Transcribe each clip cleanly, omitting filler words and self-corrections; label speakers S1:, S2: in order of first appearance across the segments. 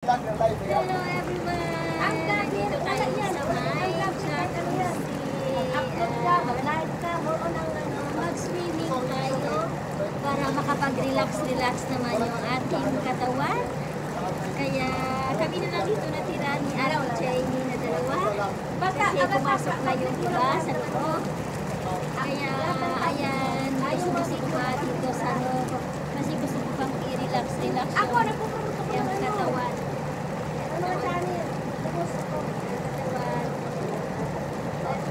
S1: Hello everyone! Dito tayo sa may mag-swimming tayo para makapag-relax naman yung ating katawan. Kaya kami na lang dito natira ni Ate Jamie na dalawa. Kasi pumasok na yung iba sa loob. Kaya ayan, gusto ko dito sa loob. Kasi gusto ko pang i-relax yung katawan.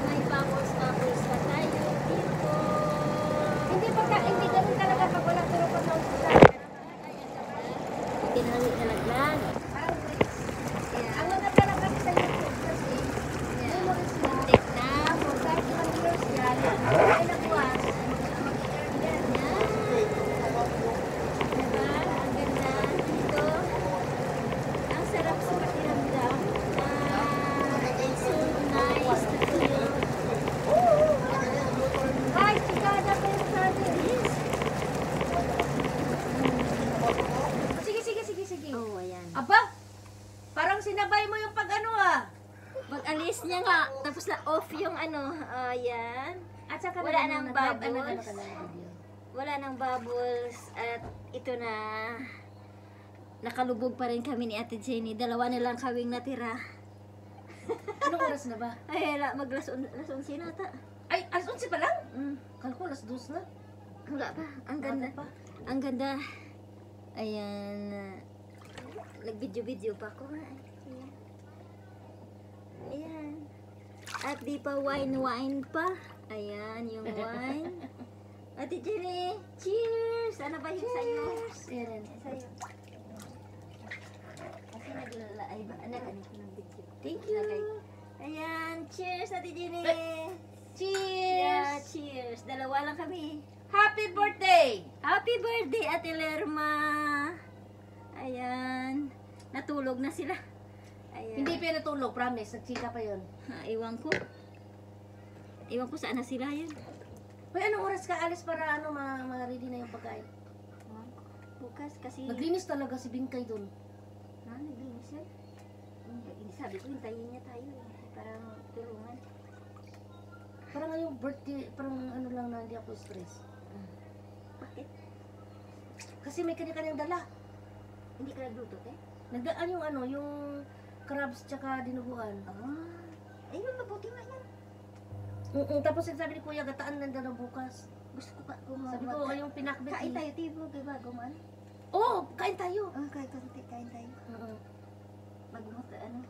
S1: May bubbles pa tayo dito.
S2: Hindi ganun talaga pag walang turupan ng ulan.
S1: Tinali nalaglag.
S2: Ang mga talaga sa YouTube kasi, memories mo,
S1: Tignan.
S2: for 31 years yan, ay nagwas.
S1: Diba? Ang ganda dito. Ang sarap sa pakiramdam. It's so nice to feel.
S2: Guys, sigada pa yung sabi.
S1: Yes.
S2: Sige.
S1: Oh, ayan.
S2: Aba, parang sinabay mo yung pag-ano ah.
S1: Pag-alis niya nga, tapos na off yung ano, ayan.
S2: At saka
S1: Wala nang bubbles.
S2: video.
S1: Wala nang bubbles at ito na nakalubog pa rin kami ni Ate Jenny. Dalawa na lang kaming natira.
S2: Anong oras na ba?
S1: Ay, maglas 11 nata.
S2: Ay, alas 11 pa lang?
S1: Mm,
S2: Kala ko alas 2 na.
S1: wala pa. Ang ganda.
S2: Wala pa.
S1: Ang ganda. Ayan. Nag-video-video pa ako. Ayan. Ayan. At di pa wine pa. Ayan, yung wine. Ate Jenny, cheers! Ano ba yung sa'yo?
S2: Yan.
S1: Sa'yo. Kasi naglalay ba? Anak, ko ng video.
S2: Thank you.
S1: Ayan, cheers Ate Jenny!
S2: Cheers!
S1: Yeah, cheers! Dalawa lang kami.
S2: Happy birthday!
S1: Happy birthday, Ate Lerma! Ayan. Natulog na sila. Ayan.
S2: Hindi pa natulog, promise. Nagchika pa yun.
S1: Iwan ko. Iwan ko saan na sila yun.
S2: Uy, anong oras ka alis para ano, ma-ready na yung pagkain?
S1: Bukas kasi...
S2: Naglinis talaga si Bingkay dun.
S1: naglinis yan. Sabi ko, hintayin niya tayo eh. Parang tulungan.
S2: Parang ngayong birthday, parang ano lang na hindi ako stress.
S1: Bakit?
S2: Kasi may kanya-kanyang dala.
S1: Hindi ka nagluto eh?
S2: Nagdaan yung ano, yung crabs tsaka dinuguan.
S1: Ayun, mabuti nga yan.
S2: Tapos sabi ni Kuya, gataan ng dala bukas.
S1: Gusto ko pa gumawa.
S2: Sabi ko, yung pinakbet.
S1: Kain tayo, Tibo. Diba, gumaan?
S2: Oo, kain tayo.
S1: Kain tayo.
S2: Oo.
S1: Magmut, ano?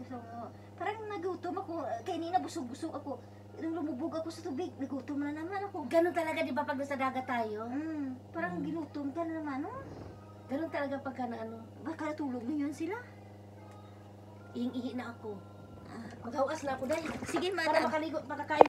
S1: Gusto mo. Parang nagutom ako. Kanina busog-busog ako. Nung lumubog ako sa tubig, nagutom na naman ako.
S2: Ganun talaga, di ba, pag nasa dagat tayo?
S1: Parang ginutom ka na naman, no?
S2: Ganun talaga pagka na ano,
S1: Baka natulog na yun sila.
S2: ihing-ihi na ako. Maghawas na ako dahil.
S1: Sige,
S2: Para
S1: madam.
S2: makaligo, makakain.